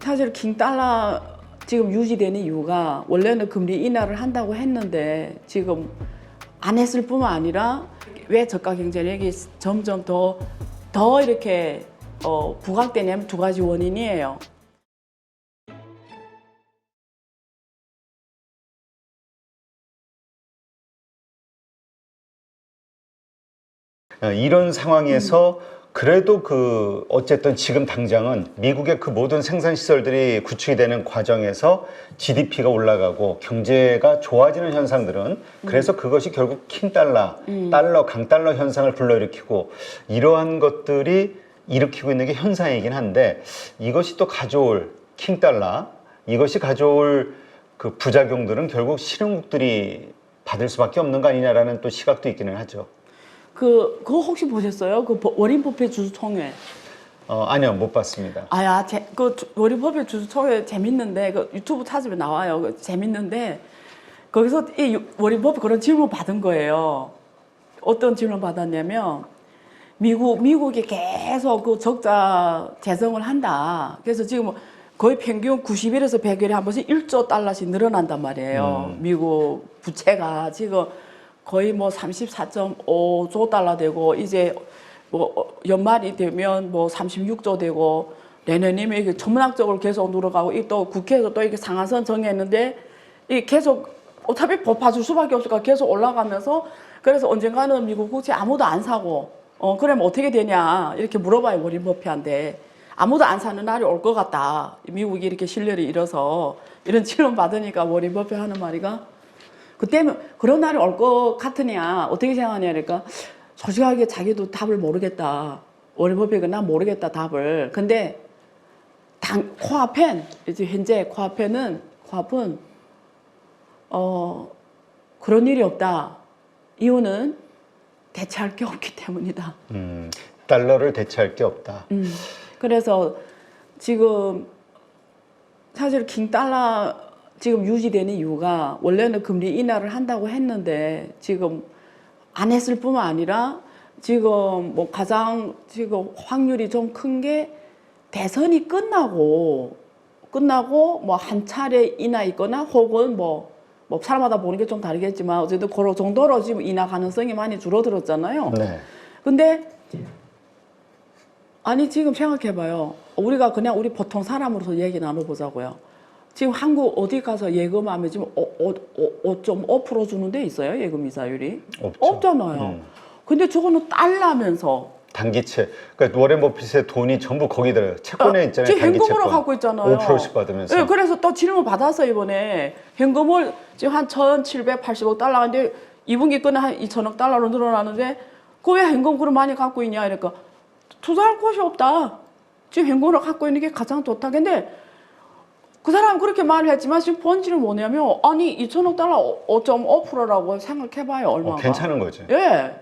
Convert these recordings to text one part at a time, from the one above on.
사실 킹달러 지금 유지되는 이유가 원래는 금리 인하를 한다고 했는데 지금 안 했을 뿐만 아니라 왜 저가 경쟁력이 점점 더 이렇게 부각되냐면 두 가지 원인이에요. 이런 상황에서 그래도 어쨌든 지금 당장은 미국의 그 모든 생산 시설들이 구축이 되는 과정에서 GDP가 올라가고 경제가 좋아지는 현상들은 그래서 그것이 결국 킹달러, 달러, 강달러 현상을 불러일으키고 이러한 것들이 일으키고 있는 게 현상이긴 한데 이것이 또 가져올 킹달러, 이것이 가져올 그 부작용들은 결국 신흥국들이 받을 수밖에 없는 거 아니냐라는 또 시각도 있기는 하죠. 그거 혹시 보셨어요? 워린 버핏 주주총회. 아니요, 못 봤습니다. 워린 버핏 주주총회 재밌는데 유튜브 찾으면 나와요. 재밌는데 거기서 이 워린 버핏 그런 질문 받은 거예요. 어떤 질문 받았냐면 미국이 계속 그 적자 재정을 한다. 그래서 지금 거의 평균 90일에서 100일에 한 번씩 1조 달러씩 늘어난단 말이에요. 미국 부채가 지금 거의 뭐 34.5조 달러 되고 이제 뭐 연말이 되면 뭐 36조 되고 내년이면 이게 천문학적으로 계속 늘어가고 또 국회에서 또 이게 상한선 정했는데 이게 계속 어차피 법 봐줄 수밖에 없으니까 계속 올라가면서 그래서 언젠가는 미국 국채 아무도 안 사고 그러면 어떻게 되냐 이렇게 물어봐요 워린 버핏한테. 아무도 안 사는 날이 올 것 같다. 미국이 이렇게 신뢰를 잃어서 이런 질문 받으니까 워린 버핏 하는 말이가 그때면 그런 날이 올 것 같으냐 어떻게 생각하냐 그러니까 솔직하게 자기도 답을 모르겠다. 워린 버핏은 난 모르겠다 답을. 근데 코앞엔 이제 현재 코앞은 그런 일이 없다. 이유는 대체할 게 없기 때문이다. 달러를 대체할 게 없다. 그래서 지금 사실 킹달러 지금 유지되는 이유가 원래는 금리 인하를 한다고 했는데 지금 안 했을 뿐만 아니라 지금 뭐 가장 지금 확률이 좀 큰 게 대선이 끝나고 뭐 한 차례 인하 있거나 혹은 뭐 사람마다 보는 게 좀 다르겠지만 어쨌든 그런 정도로 지금 인하 가능성이 많이 줄어들었잖아요. 네. 근데 아니 지금 생각해봐요. 우리가 그냥 우리 보통 사람으로서 얘기 나눠보자고요. 지금 한국 어디 가서 예금하면 지금 5.5% 주는 데 있어요? 예금 이자율이? 없죠. 없잖아요. 근데 저거는 달러면서 단기채. 그러니까 워렌 버핏의 돈이 전부 거기 들어요. 채권에 있잖아요. 지금 현금으로 단기채권. 갖고 있잖아요. 5%씩 받으면서. 네, 그래서 또 질문 받았어 이번에. 현금을 지금 한 1,780억 달러인데 2분기 끝에 한 2천억 달러로 늘어나는데 그 왜 현금 그럼 많이 갖고 있냐 이러니까 투자할 곳이 없다. 지금 현금으로 갖고 있는 게 가장 좋다. 근데 그 사람은 그렇게 말을 했지만 지금 본질은 뭐냐면 아니 2천억 달러 5.5%라고 생각해봐요. 얼마가. 괜찮은 거죠. 예.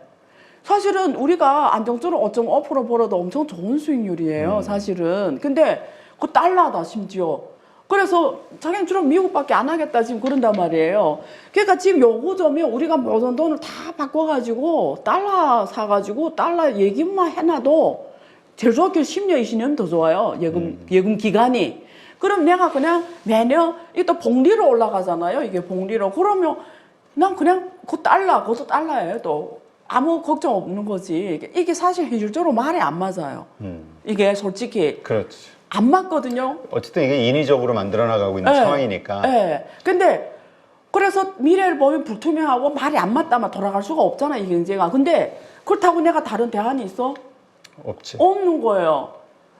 사실은 우리가 안정적으로 5.5% 벌어도 엄청 좋은 수익률이에요. 사실은. 근데 그 달러다 심지어. 그래서 자기는 주로 미국밖에 안 하겠다 지금 그런단 말이에요. 그러니까 지금 요거점에 우리가 모든 돈을 다 바꿔가지고 달러 사가지고 달러 예금만 해놔도 제일 좋게 10년, 20년 더 좋아요. 예금 기간이. 그럼 내가 그냥 매년 이게 또 복리로 올라가잖아요. 이게 복리로. 그러면 난 그냥 그것도 달러예요. 또 아무 걱정 없는 거지. 이게 사실 현실적으로 말이 안 맞아요. 이게 솔직히 그렇지. 안 맞거든요. 어쨌든 이게 인위적으로 만들어 나가고 있는 상황이니까. 네. 근데 그래서 미래를 보면 불투명하고 말이 안 맞다면 돌아갈 수가 없잖아 이 경제가. 근데 그렇다고 내가 다른 대안이 있어? 없지. 없는 거예요.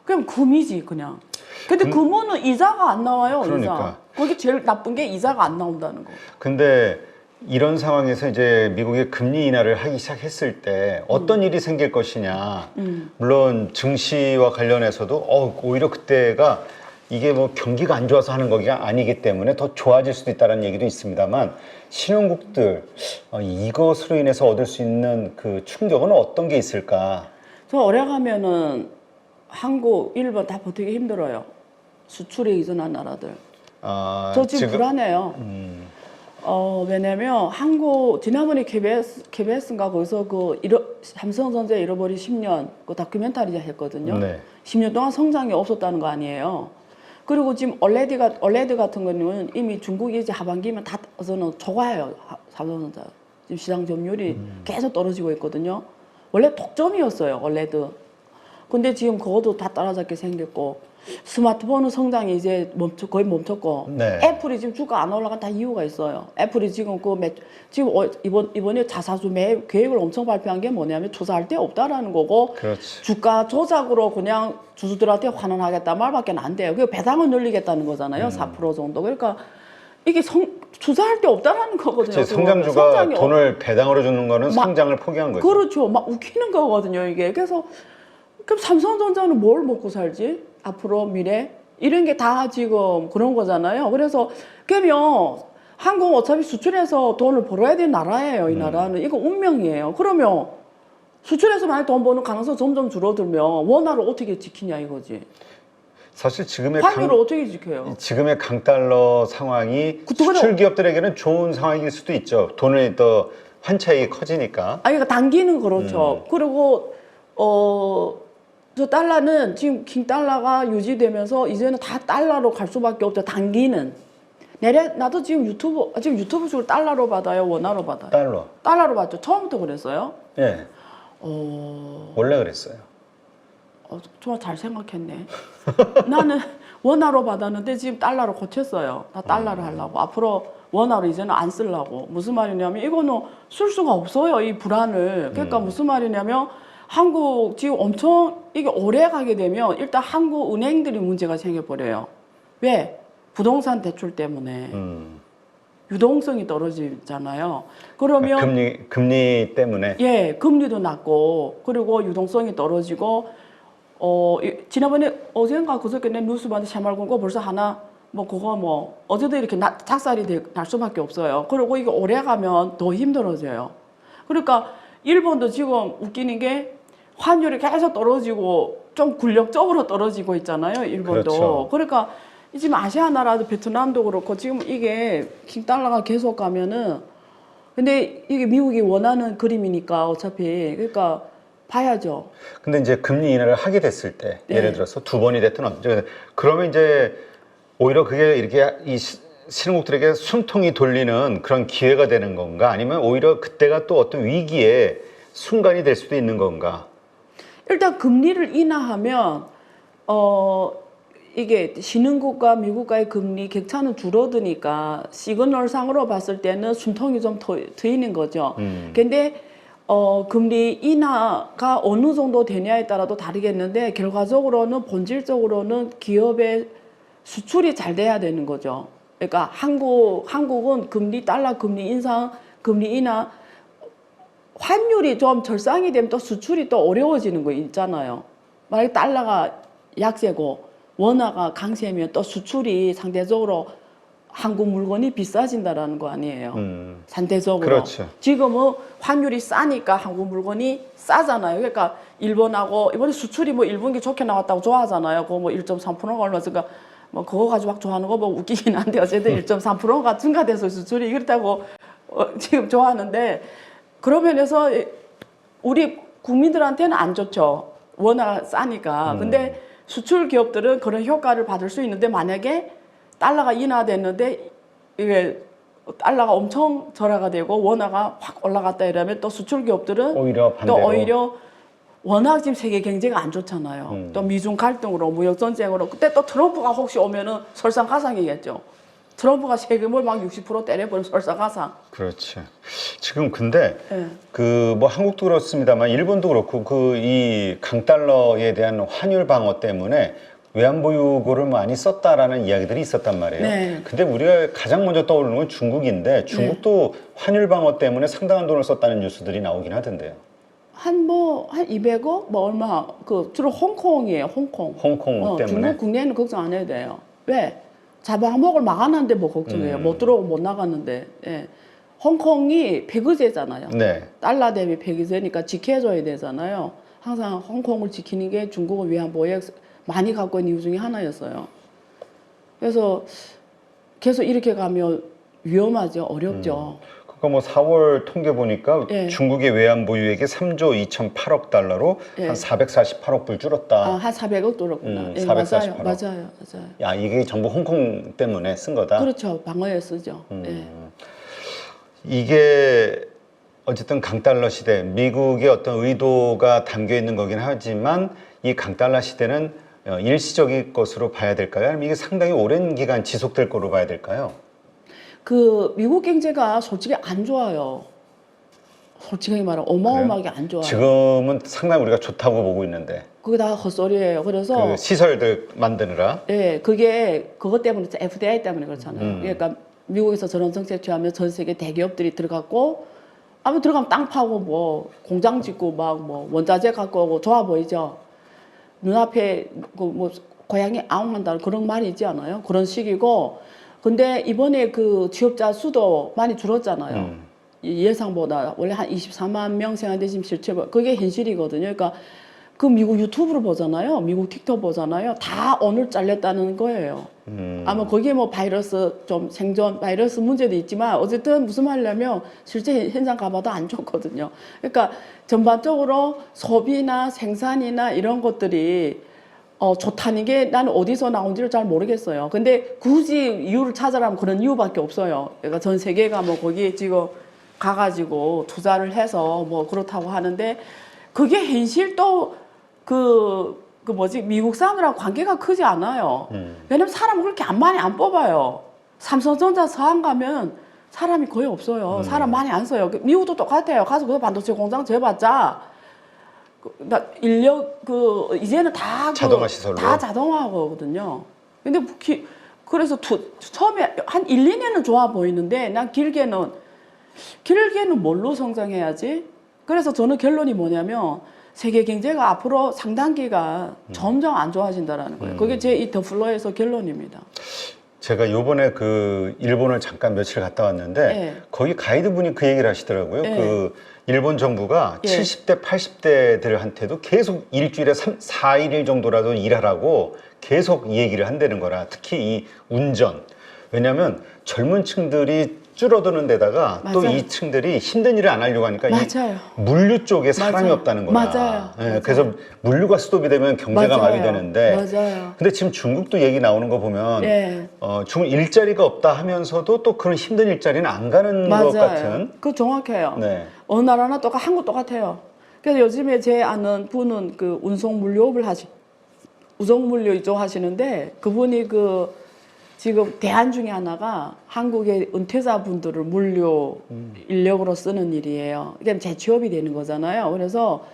그럼 금이지 그냥. 근데 금은 이자가 안 나와요. 그러니까. 이자. 그게 제일 나쁜 게 이자가 안 나온다는 거. 근데 이런 상황에서 이제 미국이 금리 인하를 하기 시작했을 때 어떤 일이 생길 것이냐. 물론 증시와 관련해서도 오히려 그때가 이게 뭐 경기가 안 좋아서 하는 거기가 아니기 때문에 더 좋아질 수도 있다는 얘기도 있습니다만 신흥국들 이것으로 인해서 얻을 수 있는 그 충격은 어떤 게 있을까? 저 오래 가면은 한국, 일본 다 버티기 힘들어요. 수출에 의존한 나라들. 저 지금 불안해요. 왜냐면 한국 지난번에 KBS인가 거기서 삼성전자 잃어버린 10년 그 다큐멘터리 했거든요. 네. 10년 동안 성장이 없었다는 거 아니에요. 그리고 지금 올레드 같은 거는 이미 중국이 이제 하반기면 다 저는 초과해요. 삼성전자. 지금 시장 점유율이 계속 떨어지고 있거든요. 원래 독점이었어요, 올레드. 근데 지금 그것도 다 따라잡게 생겼고, 스마트폰은 성장이 이제 거의 멈췄고, 네. 애플이 지금 주가 안 올라간 다 이유가 있어요. 애플이 지금 지금 이번에 자사주 매 계획을 엄청 발표한 게 뭐냐면 투자할 데 없다라는 거고, 그렇지. 주가 조작으로 그냥 주주들한테 환원하겠다 말밖에 안 돼요. 그 배당을 늘리겠다는 거잖아요. 4% 정도. 그러니까 이게 투자할 데 없다라는 거거든요. 그치, 성장주가 돈을 배당으로 주는 거는 성장을 포기한 거죠. 그렇죠. 막 웃기는 거거든요, 이게. 그래서 그럼 삼성전자는 뭘 먹고 살지? 앞으로 미래? 이런 게 다 지금 그런 거잖아요. 그래서 그러면 한국 어차피 수출해서 돈을 벌어야 되는 나라예요, 이 나라는. 이거 운명이에요. 그러면 수출해서 많이 돈 버는 가능성 점점 줄어들면 원화를 어떻게 지키냐 이거지. 사실 지금의 환율을 어떻게 지켜요? 지금의 강달러 상황이 수출 기업들에게는 좋은 상황일 수도 있죠. 돈을 더 환차익이 커지니까. 아니, 그러니까 단기는 그렇죠. 그리고 저 달러는 지금 킹 달러가 유지되면서 이제는 다 달러로 갈 수밖에 없죠. 단기는. 나도 지금 유튜브 주를 달러로 받아요, 원화로 받아요? 달러로 받죠. 처음부터 그랬어요? 예. 원래 그랬어요. 정말 잘 생각했네. 나는 원화로 받았는데 지금 달러로 고쳤어요. 나 달러로 하려고. 앞으로 원화로 이제는 안 쓰려고. 무슨 말이냐면 이거는 쓸 수가 없어요, 이 불안을. 그러니까 무슨 말이냐면 한국 지금 엄청 이게 오래 가게 되면 일단 한국 은행들이 문제가 생겨버려요. 왜? 부동산 대출 때문에. 유동성이 떨어지잖아요. 그러면 금리 때문에. 예, 금리도 낮고 그리고 유동성이 떨어지고 지난번에 어젠가 그저께 내 뉴스 봤는데 새말군거 벌써 하나 뭐 그거 뭐 어제도 이렇게 작살이 날 수밖에 없어요. 그리고 이게 오래 가면 더 힘들어져요. 그러니까 일본도 지금 웃기는 게 환율이 계속 떨어지고 좀 굴욕적으로 떨어지고 있잖아요. 일본도. 그렇죠. 그러니까 지금 아시아 나라도 베트남도 그렇고 지금 이게 킹달러가 계속 가면은 근데 이게 미국이 원하는 그림이니까 어차피 그러니까 봐야죠. 근데 이제 금리 인하를 하게 됐을 때 네. 예를 들어서 2번이 됐든 그러면 이제 오히려 그게 이렇게 이 실무국들에게 숨통이 돌리는 그런 기회가 되는 건가? 아니면 오히려 그때가 또 어떤 위기의 순간이 될 수도 있는 건가? 일단 금리를 인하하면 이게 신흥국과 미국과의 금리 격차는 줄어드니까 시그널상으로 봤을 때는 숨통이 좀 트이는 거죠. 근데 금리 인하가 어느 정도 되냐에 따라도 다르겠는데 결과적으로는 본질적으로는 기업의 수출이 잘 돼야 되는 거죠. 그러니까 한국은 달러 금리 인상, 금리 인하 환율이 좀 절상이 되면 또 수출이 또 어려워지는 거 있잖아요. 만약에 달러가 약세고 원화가 강세면 또 수출이 상대적으로 한국 물건이 비싸진다라는 거 아니에요. 상대적으로. 그렇죠. 지금은 환율이 싸니까 한국 물건이 싸잖아요. 그러니까 일본하고 이번에 수출이 뭐 1분기 좋게 나왔다고 좋아하잖아요. 그거 뭐 1.3%가 올랐으니까 뭐 그거 가지고 막 좋아하는 거 뭐 웃기긴 한데 어쨌든 1.3%가 증가돼서 수출이 그렇다고 지금 좋아하는데 그런 면에서 우리 국민들한테는 안 좋죠. 워낙 싸니까. 근데 수출 기업들은 그런 효과를 받을 수 있는데 만약에 달러가 인하됐는데 이게 달러가 엄청 절하가 되고 원화가 확 올라갔다 이러면 또 수출 기업들은 오히려 반대로 워낙 지금 세계 경제가 안 좋잖아요. 또 미중 갈등으로 무역 전쟁으로 그때 또 트럼프가 혹시 오면은 설상가상이겠죠. 트럼프가 세금을 막 60% 때려버리면 설상가상. 그렇지. 지금 근데 네. 그 뭐 한국도 그렇습니다만 일본도 그렇고 그 이 강달러에 대한 환율 방어 때문에 외환 보유고를 많이 썼다라는 이야기들이 있었단 말이에요. 네. 근데 우리가 가장 먼저 떠오르는 건 중국인데 중국도 환율 방어 때문에 상당한 돈을 썼다는 뉴스들이 나오긴 하던데요. 한 200억? 뭐 얼마, 주로 홍콩이에요, 홍콩. 홍콩 때문에? 중국 국내는 걱정 안 해도 돼요. 왜? 자방목을 막아놨는데 뭐 걱정해요. 못 들어오고 못 나갔는데. 예. 홍콩이 폐기제잖아요. 네. 달러 대비 폐기제니까 지켜줘야 되잖아요. 항상 홍콩을 지키는 게 중국을 위한 보역 많이 갖고 있는 이유 중에 하나였어요. 그래서 계속 이렇게 가면 위험하죠. 어렵죠. 그러니까 뭐 4월 통계 보니까 예. 중국의 외환 보유액이 3조 2,008억 달러로 예. 한 448억 불 줄었다. 한 400억 돌았구나. 예, 448억. 맞아요. 야, 이게 정부 홍콩 때문에 쓴 거다. 그렇죠. 방어에 쓰죠. 예. 이게 어쨌든 강달러 시대, 미국의 어떤 의도가 담겨 있는 거긴 하지만 이 강달러 시대는 일시적인 것으로 봐야 될까요? 아니면 이게 상당히 오랜 기간 지속될 거로 봐야 될까요? 그 미국 경제가 솔직히 안 좋아요. 솔직히 말하면 어마어마하게 안 좋아요. 지금은 상당히 우리가 좋다고 보고 있는데 그게 다 헛소리예요. 그래서 그 시설들 만드느라 예, 그것 때문에 FDI 때문에 그렇잖아요. 그러니까 미국에서 저런 정책 취하면 전 세계 대기업들이 들어갔고 아무 들어가면 땅 파고 뭐 공장 짓고 막 뭐 원자재 갖고 오고 좋아 보이죠. 눈앞에 그 뭐 고양이 아웅한다는 그런 말이 있지 않아요? 그런 식이고 근데 이번에 그 취업자 수도 많이 줄었잖아요. 이 예상보다 원래 한 24만 명 생활대 지금 실체 그게 현실이거든요. 그러니까 그 미국 유튜브를 보잖아요. 미국 틱톡 보잖아요. 다 오늘 잘렸다는 거예요. 아마 거기에 뭐 바이러스 좀 생존 바이러스 문제도 있지만 어쨌든 무슨 말이냐면 실제 현장 가봐도 안 좋거든요. 그러니까 전반적으로 소비나 생산이나 이런 것들이 좋다는 게 나는 어디서 나온지를 잘 모르겠어요. 근데 굳이 이유를 찾아라면 그런 이유밖에 없어요. 그러니까 전 세계가 뭐 거기에 지금 가가지고 투자를 해서 뭐 그렇다고 하는데 그게 현실도 그 뭐지 미국 사람들하고 관계가 크지 않아요. 왜냐면 사람 그렇게 많이 안 뽑아요. 삼성전자 서한 가면 사람이 거의 없어요. 사람 많이 안 써요. 미국도 똑같아요. 가서 그 반도체 공장 재봤자 인력 이제는 다 자동화 시설로 다 자동화거든요. 근데 그래서 처음에 한 1, 2년은 좋아 보이는데 난 길게는 뭘로 성장해야지? 그래서 저는 결론이 뭐냐면 세계 경제가 앞으로 상당 기간 점점 안 좋아진다라는 거예요. 그게 제 이 더 플로에서 결론입니다. 제가 요번에 그 일본을 잠깐 며칠 갔다 왔는데 네. 거기 가이드분이 그 얘기를 하시더라고요. 네. 그 일본 정부가 예. 70대, 80대들한테도 계속 일주일에 4일 정도라도 일하라고 계속 이 얘기를 한다는 거라. 특히 이 운전. 왜냐하면 젊은 층들이 줄어드는 데다가 또 맞아요. 이 층들이 힘든 일을 안 하려고 하니까 맞아요. 이 물류 쪽에 사람이 맞아요. 없다는 거라. 맞아요. 예, 맞아요. 그래서 물류가 스톱이 되면 경제가 맞아요. 마비되는데. 맞아요. 근데 지금 중국도 얘기 나오는 거 보면 예. 중국 일자리가 없다 하면서도 또 그런 힘든 일자리는 안 가는 것 같은. 그 정확해요. 네. 어느 나라나 한국 똑같아요. 그래서 요즘에 제 아는 분은 그 운송 물류업을 우정 물류 이쪽 하시는데 그분이 지금 대안 중에 하나가 한국의 은퇴자 분들을 물류 인력으로 쓰는 일이에요. 그러니까 재취업이 되는 거잖아요. 그래서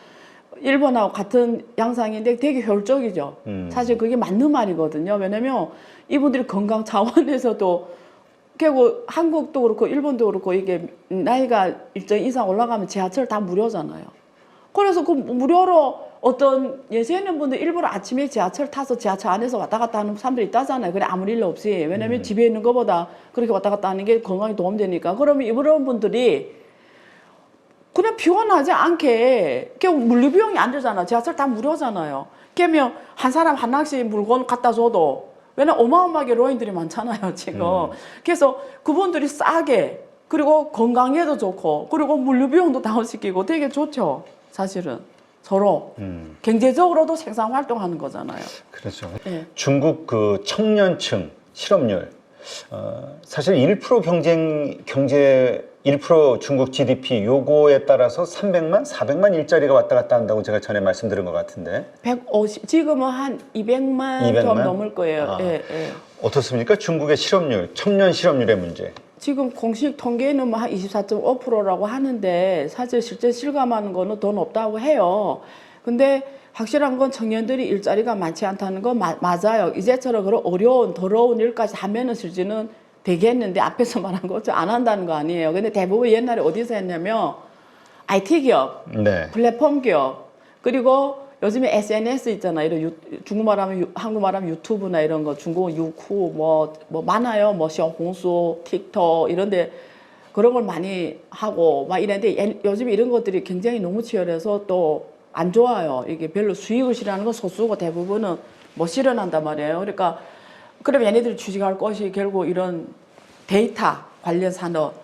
일본하고 같은 양상인데 되게 효율적이죠. 사실 그게 맞는 말이거든요. 왜냐면 이분들이 건강 차원에서도 그리고 한국도 그렇고 일본도 그렇고 이게 나이가 일정 이상 올라가면 지하철 다 무료잖아요. 그래서 그 무료로 어떤 예전에는 분들 일부러 아침에 지하철 타서 지하철 안에서 왔다 갔다 하는 사람들이 있다잖아요. 그래 아무 일 없이. 왜냐면 집에 있는 것보다 그렇게 왔다 갔다 하는 게 건강에 도움되니까. 그러면 이런 분들이 그냥 피곤하지 않게 물류 비용이 안 들잖아. 지하철 다 무료잖아요. 그러면 한 사람 한 낚시 물건 갖다 줘도 왜냐면 어마어마하게 로인들이 많잖아요 지금. 그래서 그분들이 싸게 그리고 건강에도 좋고 그리고 물류 비용도 다운시키고 되게 좋죠. 사실은 서로 경제적으로도 생산 활동하는 거잖아요. 그렇죠. 네. 중국 그 청년층 실업률 사실 1% 경제 1% 중국 GDP 요거에 따라서 300만, 400만 일자리가 왔다 갔다 한다고 제가 전에 말씀드린 것 같은데 150 지금은 한 200만 좀 넘을 거예요. 예, 예. 어떻습니까? 중국의 실업률, 청년 실업률의 문제. 지금 공식 통계는 뭐 한 24.5%라고 하는데 사실 실제 실감하는 거는 돈 없다고 해요. 근데 확실한 건 청년들이 일자리가 많지 않다는 건 맞아요. 이제처럼 그런 어려운 더러운 일까지 하면은 실제는 되겠는데 앞에서 말한 것처럼 안 한다는 거 아니에요. 근데 대부분 옛날에 어디서 했냐면 IT 기업, 네. 플랫폼 기업, 그리고 요즘에 SNS 있잖아요. 이런 중국말 하면 한국말 하면 유튜브나 이런 거, 중국은 유쿠 뭐 많아요. 뭐 샤오홍수, 틱톡 이런데 그런 걸 많이 하고 막 이랬는데 요즘 이런 것들이 굉장히 너무 치열해서 또 안 좋아요. 이게 별로 수익을 실현하는 건 소수고 대부분은 못 실현한단 말이에요. 그러니까 그럼 얘네들이 취직할 것이 결국 이런 데이터 관련 산업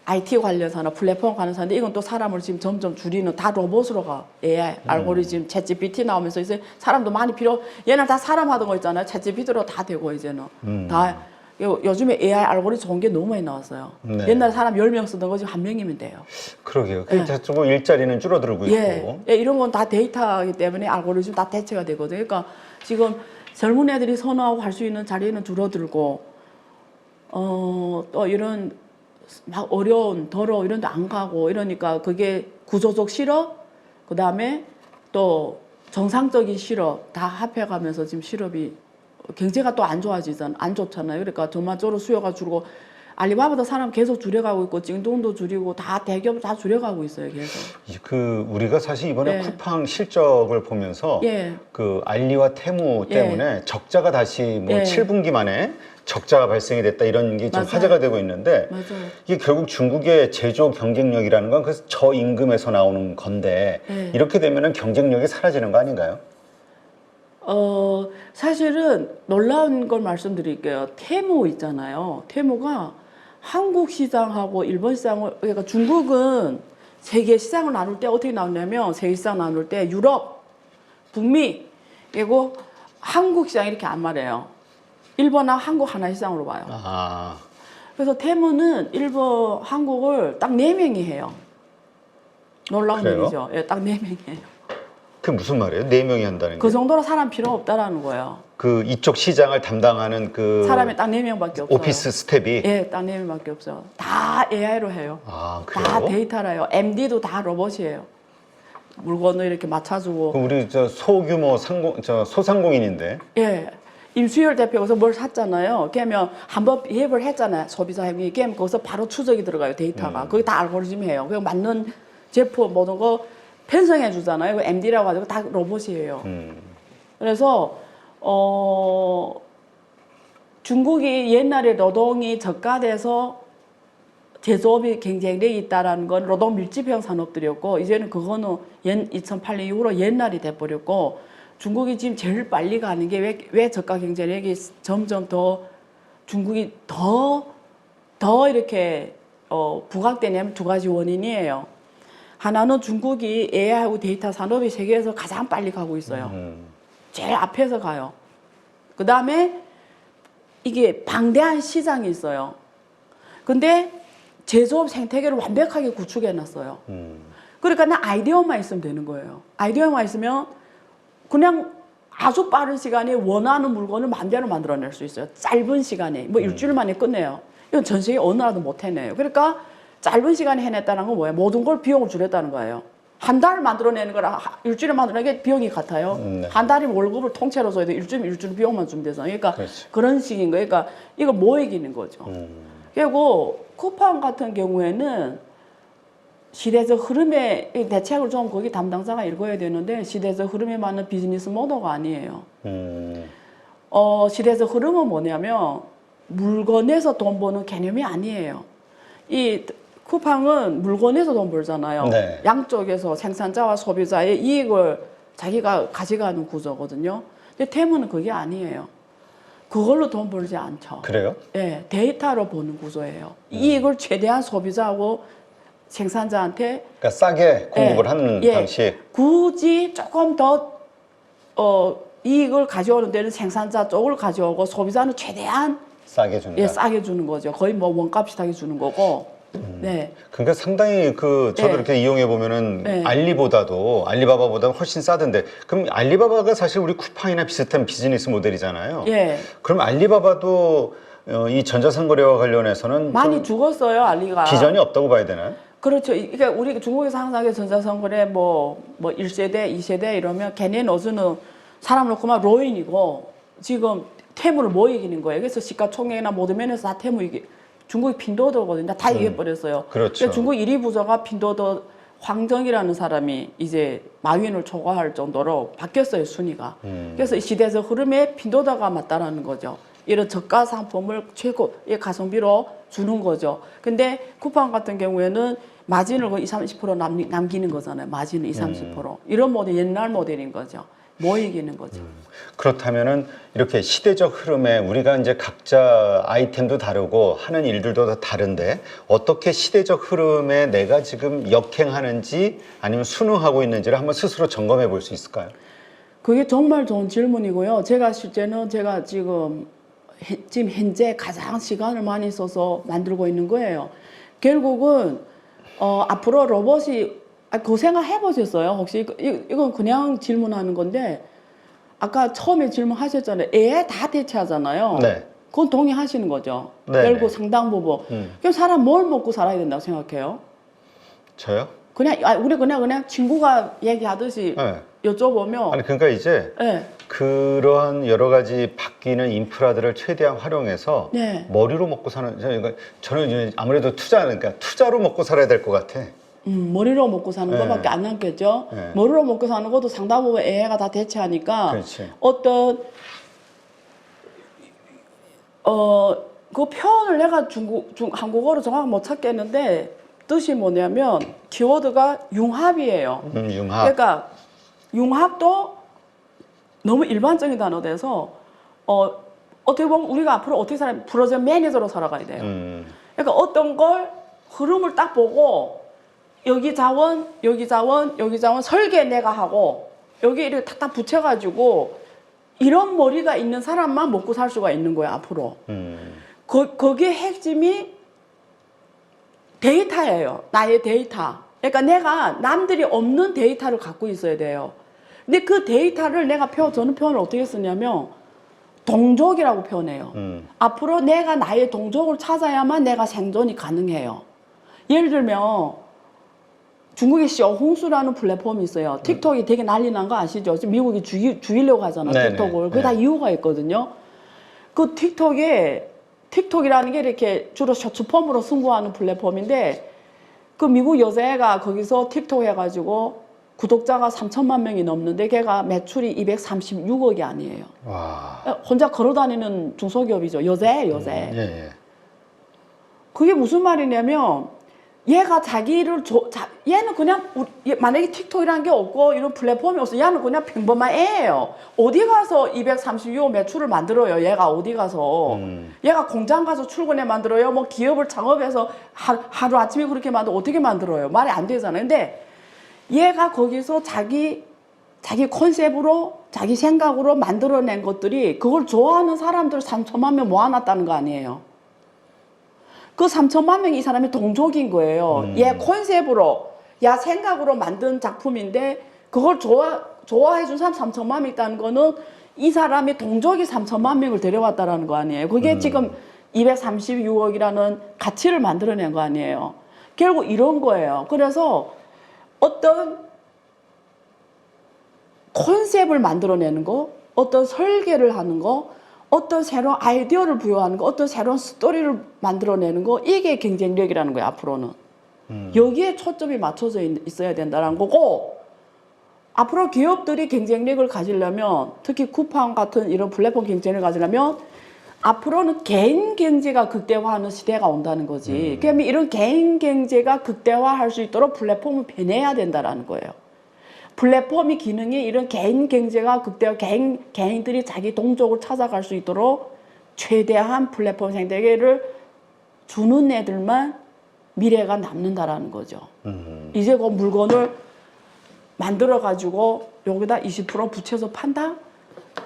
IT 관련사나 플랫폼 관련사인데 이건 또 사람을 지금 점점 줄이는 다 로봇으로 가. AI 알고리즘 챗GPT 나오면서 이제 사람도 많이 얘는 다 사람 하던 거 있잖아요. 챗GPT로 다 되고 이제는 다 요즘에 AI 알고리즘 좋은 게 너무 많이 나왔어요. 네. 옛날에 사람 10명 쓰던 거 지금 1명이면 돼요. 그러게요. 뭐 일자리는 줄어들고 있고. 예, 이런 건 다 데이터이기 때문에 알고리즘 다 대체가 되거든요. 그러니까 지금 젊은 애들이 선호하고 할 수 있는 자리는 줄어들고 또 이런 막 어려운 더러워 이런 데 안 가고 이러니까 그게 구조적 실업 그다음에 또 정상적인 실업 다 합해가면서 지금 실업이 경제가 또 안 좋잖아요. 그러니까 전반적으로 수요가 줄고 알리바바도 사람 계속 줄여가고 있고 찡동도 줄이고 다 대기업 다 줄여가고 있어요. 계속. 우리가 사실 이번에 예. 쿠팡 실적을 보면서 예. 그 알리와 테무 예. 때문에 적자가 다시 뭐 예. 7분기 만에 적자가 발생이 됐다 이런 게 좀 맞아요. 화제가 되고 있는데 맞아요. 이게 결국 중국의 제조 경쟁력이라는 건 그 저임금에서 나오는 건데 예. 이렇게 되면은 경쟁력이 사라지는 거 아닌가요? 사실은 놀라운 걸 말씀드릴게요. 테무 있잖아요. 테무가 한국 시장하고 일본 시장을, 그러니까 중국은 세계 시장을 나눌 때 어떻게 나누냐면 세계 시장 나눌 때 유럽, 북미, 그리고 한국 시장 이렇게 안 말해요. 일본하고 한국 하나 시장으로 봐요. 아, 그래서 테무는 일본, 한국을 딱 4명이 해요. 놀라운 그래요? 일이죠. 예, 딱 4명이 해요. 그게 무슨 말이에요? 4명이 한다는 그 게? 정도로 사람 필요 없다라는 거예요. 그 이쪽 시장을 담당하는 그 사람이 딱 4명밖에 없어요. 오피스 스텝이 예, 딱 4명밖에 없어요. 다 AI로 해요. 아, 다 그래요? 데이터로 해요. MD도 다 로봇이에요. 물건을 이렇게 맞춰주고. 그럼 우리 저 소규모 소상공인인데 예. 임수열 대표가 뭘 샀잖아요. 그러면 한번 예약을 했잖아요. 소비자 행위. 그러면 거기서 바로 추적이 들어가요. 데이터가. 그게 다 알고리즘이에요. 그냥 맞는 제품 모든 거 편성해 주잖아요. 그 MD라고 하죠. 다 로봇이에요. 그래서 중국이 옛날에 노동이 저가돼서 제조업이 경쟁력이 있다라는 건 노동 밀집형 산업들이었고 이제는 그거는 2008년 이후로 옛날이 돼버렸고 중국이 지금 제일 빨리 가는 게 왜 저가 경쟁력이 점점 더 중국이 더 이렇게 부각되냐면 2가지 원인이에요. 하나는 중국이 AI하고 데이터 산업이 세계에서 가장 빨리 가고 있어요. 제일 앞에서 가요. 그 다음에 이게 방대한 시장이 있어요. 근데 제조업 생태계를 완벽하게 구축해놨어요. 그러니까 나 아이디어만 있으면 되는 거예요. 아이디어만 있으면 그냥 아주 빠른 시간에 원하는 물건을 마음대로 만들어낼 수 있어요. 짧은 시간에. 뭐 일주일 만에 끝내요. 이건 전 세계 어느 나라도 못 해내요. 그러니까 짧은 시간에 해냈다는 건 뭐예요? 모든 걸 비용을 줄였다는 거예요. 한 달 만들어내는 거랑 일주일에 만들어내는 게 비용이 같아요. 네. 한 달이면 월급을 통째로 줘야 돼. 일주일 비용만 주면 돼서. 그러니까 그렇지. 그런 식인 거예요. 그러니까 이거 뭐 이기는 거죠. 그리고 쿠팡 같은 경우에는 시대적 흐름에 대책을 좀 거기 담당자가 읽어야 되는데 시대적 흐름에 맞는 비즈니스 모델가 아니에요. 시대적 흐름은 뭐냐면 물건에서 돈 버는 개념이 아니에요. 이 쿠팡은 물건에서 돈 벌잖아요. 네. 양쪽에서 생산자와 소비자의 이익을 자기가 가져가는 구조거든요. 근데 테무는 그게 아니에요. 그걸로 돈 벌지 않죠. 그래요? 예, 데이터로 버는 구조예요. 이익을 최대한 소비자하고 생산자한테 그러니까 싸게 공급을 하는 예, 방식. 굳이 조금 더 이익을 가져오는 데는 생산자 쪽을 가져오고 소비자는 최대한 싸게 준다. 싸게 주는 거죠. 거의 뭐 원값 비슷하게 주는 거고. 네. 그러니까 상당히 저도 네. 이렇게 이용해 보면은 네. 알리바바보다 훨씬 싸던데 그럼 알리바바가 사실 우리 쿠팡이나 비슷한 비즈니스 모델이잖아요. 예. 그럼 알리바바도 이 전자상거래와 관련해서는 많이 좀 죽었어요, 알리가. 비전이 없다고 봐야 되나요? 그렇죠. 그러니까 우리 중국에서 항상 전자상거래 뭐 1세대, 2세대 이러면 걔네는 어서는 사람 놓고만 로인이고 지금 테무를 뭐 이기는 거예요. 그래서 시가총액이나 모든 면에서 다 테무 중국이 핀도어거든요. 다 이겨버렸어요. 그렇죠. 그러니까 중국 1위 부자가 핀도어 황정이라는 사람이 이제 마윈을 초과할 정도로 바뀌었어요, 순위가. 그래서 이 시대적 흐름에 핀도어가 맞다라는 거죠. 이런 저가 상품을 최고의 가성비로 주는 거죠. 근데 쿠팡 같은 경우에는 마진을 거의 20, 30% 남기는 거잖아요. 마진은 20, 30%. 이런 모델, 옛날 모델인 거죠. 뭐 이기는 거죠. 그렇다면은 이렇게 시대적 흐름에 우리가 이제 각자 아이템도 다르고 하는 일들도 다 다른데 어떻게 시대적 흐름에 내가 지금 역행하는지 아니면 순응하고 있는지를 한번 스스로 점검해 볼 수 있을까요? 그게 정말 좋은 질문이고요. 제가 실제는 제가 지금 현재 가장 시간을 많이 써서 만들고 있는 거예요. 결국은 앞으로 로봇이 그 생각 해보셨어요? 혹시 이건 그냥 질문하는 건데 아까 처음에 질문하셨잖아요. AI 다 대체하잖아요. 네. 그건 동의하시는 거죠. 네, 결국 네. 상당 부분. 그럼 사람 뭘 먹고 살아야 된다고 생각해요? 저요? 그냥 우리 그냥 친구가 얘기하듯이 네. 여쭤보면 아니 그러니까 이제 네. 그러한 여러 가지 바뀌는 인프라들을 최대한 활용해서 네. 머리로 먹고 사는 그러니까 저는 이제 아무래도 그러니까 투자로 먹고 살아야 될 것 같아. 머리로 먹고 사는 네. 것밖에 안 남겠죠. 네. 머리로 먹고 사는 것도 상당 부분 AI가 다 대체하니까 그렇지. 어떤 그 표현을 내가 한국어로 정확히 못 찾겠는데 뜻이 뭐냐면 키워드가 융합이에요. 융합. 그러니까 융합도 너무 일반적인 단어 돼서 어떻게 보면 우리가 앞으로 어떻게 살아야 프로젝트 매니저로 살아가야 돼요. 그러니까 어떤 걸 흐름을 딱 보고 여기 자원, 여기 자원, 여기 자원 설계 내가 하고 여기 이렇게 탁탁 붙여가지고 이런 머리가 있는 사람만 먹고 살 수가 있는 거야 앞으로. 거기에 핵심이 데이터예요. 나의 데이터. 그러니까 내가 남들이 없는 데이터를 갖고 있어야 돼요. 근데 그 데이터를 저는 표현을 어떻게 쓰냐면 동족이라고 표현해요. 앞으로 내가 나의 동족을 찾아야만 내가 생존이 가능해요. 예를 들면 중국의 샤오홍수라는 플랫폼이 있어요. 틱톡이 되게 난리 난 거 아시죠? 지금 미국이 죽이려고 하잖아, 네네. 틱톡을. 그게 다 이유가 있거든요. 그 틱톡이라는 게 이렇게 주로 쇼츠폼으로 승부하는 플랫폼인데 그 미국 여자애가 거기서 틱톡 해가지고 구독자가 3천만 명이 넘는데 걔가 매출이 236억이 아니에요. 와. 혼자 걸어다니는 중소기업이죠. 여자애. 예. 그게 무슨 말이냐면 얘가 얘는 그냥 만약에 틱톡이라는 게 없고 이런 플랫폼이 없어 얘는 그냥 평범한 애예요. 어디 가서 236억 매출을 만들어요. 얘가 어디 가서 얘가 공장 가서 출근해 만들어요. 뭐 기업을 창업해서 하루 아침에 그렇게 어떻게 만들어요? 말이 안 되잖아요. 근데 얘가 거기서 자기 컨셉으로 자기 생각으로 만들어낸 것들이 그걸 좋아하는 사람들 3천만 명 모아놨다는 거 아니에요. 그 3천만 명이 이 사람이 동족인 거예요. 얘 컨셉으로, 생각으로 만든 작품인데 그걸 좋아해 준 사람 3천만 명 있다는 거는 이 사람이 동족이 3천만 명을 데려왔다라는 거 아니에요. 그게 지금 236억이라는 가치를 만들어낸 거 아니에요. 결국 이런 거예요. 그래서 어떤 컨셉을 만들어내는 거, 어떤 설계를 하는 거, 어떤 새로운 아이디어를 부여하는 거, 어떤 새로운 스토리를 만들어내는 거, 이게 경쟁력이라는 거예요, 앞으로는. 여기에 초점이 맞춰져 있어야 된다는 거고, 앞으로 기업들이 경쟁력을 가지려면, 특히 쿠팡 같은 이런 플랫폼 경쟁력을 가지려면, 앞으로는 개인 경제가 극대화하는 시대가 온다는 거지. 그러면 이런 개인 경제가 극대화할 수 있도록 플랫폼을 변해야 된다는 거예요. 플랫폼의 기능이 이런 개인 경제가 극대화, 개인들이 자기 동족을 찾아갈 수 있도록 최대한 플랫폼 생태계를 주는 애들만 미래가 남는다라는 거죠. 이제 그 물건을 만들어가지고 여기다 20% 붙여서 판다?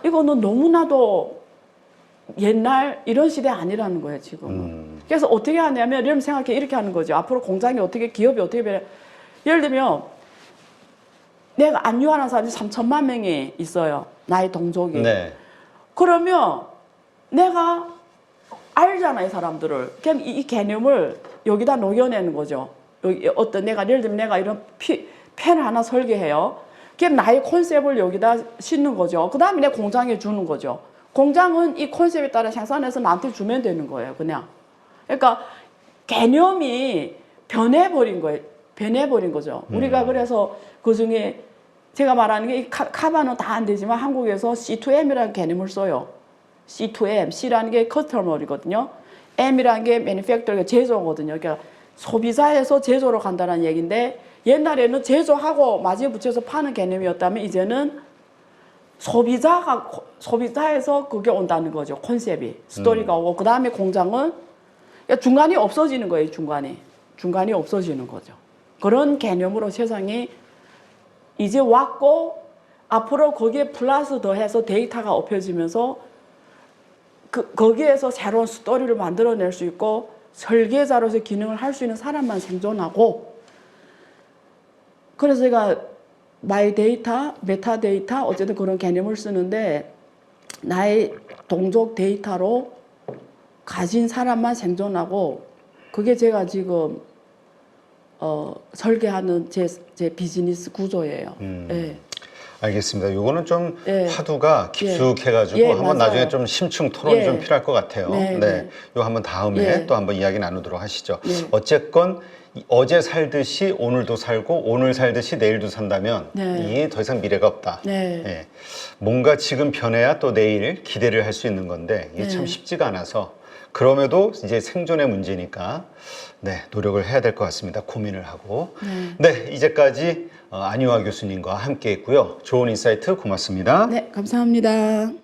이거는 너무나도 옛날 이런 시대 아니라는 거예요, 지금은. 그래서 어떻게 하냐면, 여러분 생각해, 이렇게 하는 거죠. 앞으로 공장이 기업이 어떻게 변해. 예를 들면, 내가 안유하는 사람이 3천만 명이 있어요. 나의 동족이. 네. 그러면 내가 알잖아, 이 사람들을. 그럼 이 개념을 여기다 녹여내는 거죠. 여기 예를 들면 내가 이런 펜 하나 설계해요. 그럼 나의 컨셉을 여기다 싣는 거죠. 그 다음에 내 공장에 주는 거죠. 공장은 이 컨셉에 따라 생산해서 나한테 주면 되는 거예요, 그냥. 그러니까 개념이 변해버린 거예요. 변해버린 거죠. 우리가 그래서 그 중에 제가 말하는 게 카바는 다 안 되지만 한국에서 C2M이라는 개념을 써요. C2M, C라는 게 커스터머이거든요. M이라는 게 매니팩처링, 제조거든요. 그러니까 소비자에서 제조로 간다는 얘기인데 옛날에는 제조하고 마지에 붙여서 파는 개념이었다면 이제는 소비자에서 그게 온다는 거죠. 컨셉이 스토리가 오고 그 다음에 공장은 그러니까 중간이 없어지는 거예요. 중간이 없어지는 거죠. 그런 개념으로 세상이 이제 왔고 앞으로 거기에 플러스 더해서 데이터가 업혀지면서 거기에서 새로운 스토리를 만들어낼 수 있고 설계자로서 기능을 할 수 있는 사람만 생존하고 그래서 제가 마이 데이터, 메타 데이터 어쨌든 그런 개념을 쓰는데 나의 동족 데이터로 가진 사람만 생존하고 그게 제가 지금 설계하는 제 비즈니스 구조예요. 예. 알겠습니다. 요거는 좀 예. 화두가 깊숙해가지고 예, 한번 맞아요. 나중에 좀 심층 토론이 예. 좀 필요할 것 같아요. 네, 네. 요 한번 다음에 예. 또 한번 이야기 나누도록 하시죠. 예. 어쨌건 어제 살듯이 오늘도 살고 오늘 살듯이 내일도 산다면 네. 이게 더 이상 미래가 없다. 네. 예. 뭔가 지금 변해야 또 내일 기대를 할 수 있는 건데 이게 참 네. 쉽지가 않아서 그럼에도 이제 생존의 문제니까 네, 노력을 해야 될 것 같습니다. 고민을 하고. 네, 이제까지 안유아 교수님과 함께 했고요. 좋은 인사이트 고맙습니다. 네, 감사합니다.